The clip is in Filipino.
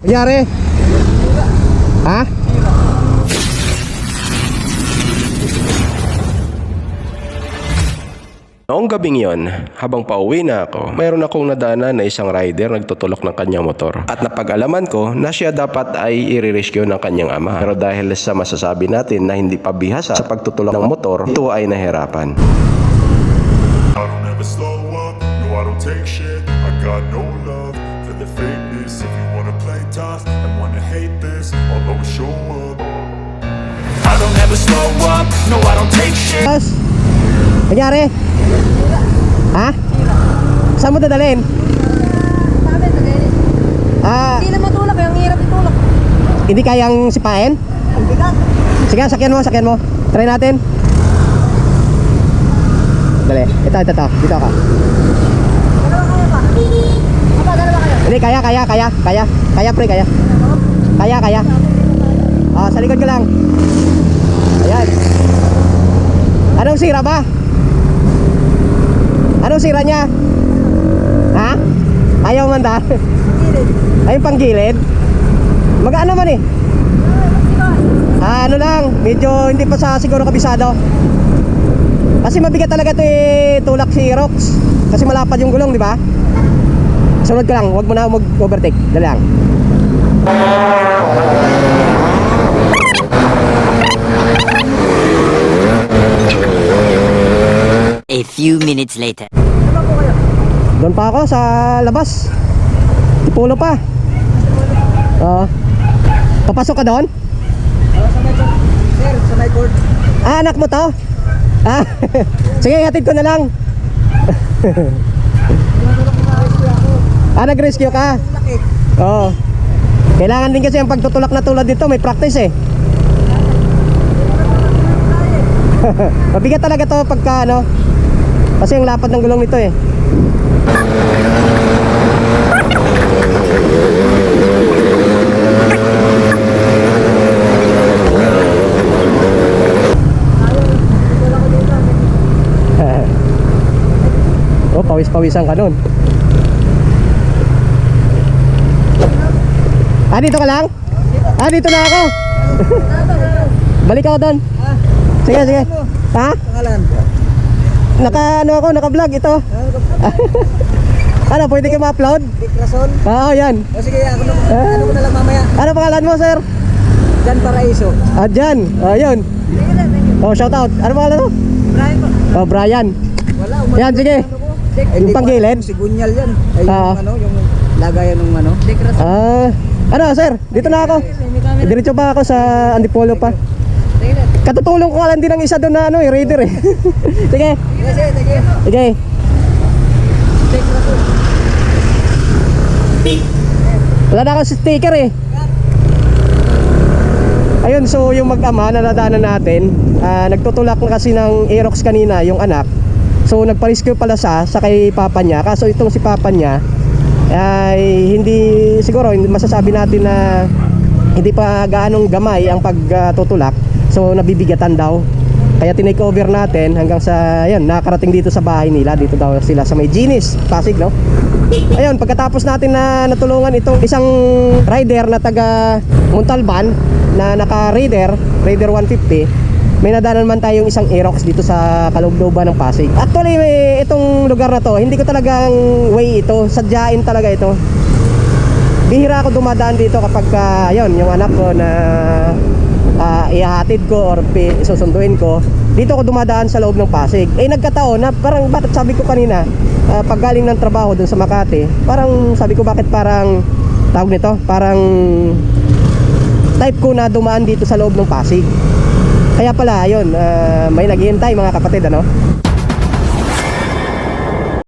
Nangyari? Ha? Noong gabing yon, habang pauwi na ako, mayroon akong nadana na isang rider nagtutulok ng kanyang motor. At napag-alaman ko na siya dapat ay i-rescue ng kanyang ama. Pero dahil sa masasabi natin na hindi pa bihasa sa pagtutulak ng motor, ito ay nahirapan. I don't ever slow up, no I don't take shit. I got no love for the fakeness. If you wanna play tough and wanna hate this, I'll always show up. I don't ever slow up, no I don't take shit. Boss, nangyari? Ha? Saan mo dadalhin? Sabi, magaling. Hindi naman tulak, yung hirap itulak. Hindi kayang sipain? Ang bigat. Sige, sakyan mo. Try natin. Dali, ito. Dito ka. Dalawa kayo ba? Apa, dalawa kayo? Hindi, kaya. Kaya, pre, kaya. Kaya. Sa likod ko lang. Ayan. Anong sira ba? Anong sira niya? Ha? Ayaw mandar? Gilid. Ayun pang gilid? Magaan naman eh. Ano lang, medyo hindi pa sa siguro kabisado. Kasi mabigat talaga ito tulak si Rox. Kasi malapad yung gulong, di ba? Sunod ka lang, huwag mo na mag-overtake. Dali lang. A few minutes later. Doon pa ako sa labas. Tipulo pa. Oo. Papasok ka doon? Sir, sa my court. Anak mo to? Sige, hatid ko na lang. Nag-rescue ka? Laki. Oo. Kailangan din kasi ang pagtutulak na tulad dito, may practice eh. Mabigat talaga to pagka ano. Kasi yung lapad ng gulong nito eh. Oh, pawis-pawisan ka nun. Dito ka lang? Dito na ako. Balik ako doon. Sige. Ha? Pangalan. Naka-vlog ito. Ano, pwede ka ma-upload? Dick Rason. Oo, yan. O sige, ano ko na lang mamaya. Ano pangalan mo, sir? Jan Paraiso. Jan. Yun. Shout out. Ano pangalan mo? Brian pa. Brian. Wala. Yan, sige. Yung panggilid? Si Gunyal yan. Ay, Ah. yung lagayan ng ano. Dick Rason. Ano, sir? Dito na ako. Diretso pa ako sa Antipolo pa. Katutulong ko lang din ng isa doon na raider eh. Sige. Sige. Wala na akong sticker eh. Ayun, so yung mag-ama na nadaanan natin, nagtutulak na kasi ng Aerox kanina yung anak. So nagpa-rescue pala sa kay papa niya. Kaso itong si papa niya ay hindi masasabi natin na hindi pa gaanong gamay ang pagtutulak. So nabibigatan daw. Kaya tinake over natin hanggang sa nakarating dito sa bahay nila. Dito daw sila sa may Ginis, Pasig, no? Ayun, pagkatapos natin na natulungan itong isang rider na taga Montalban na naka-Raider 150, may nadaanan man tayong isang Aerox dito sa kaloob-looban ng Pasig. Actually, itong lugar na to, hindi ko talagang way ito, sadyain talaga ito. Bihira ako dumadaan dito kapag yung anak ko na ihahatid ko or susunduin ko. Dito ako dumadaan sa loob ng Pasig. Nagkataon na parang bakit sabi ko kanina, pag galing ng trabaho dun sa Makati, parang sabi ko bakit parang tawag nito, parang type ko na dumaan dito sa loob ng Pasig. Kaya pala, may naghihintay mga kapatid, ano?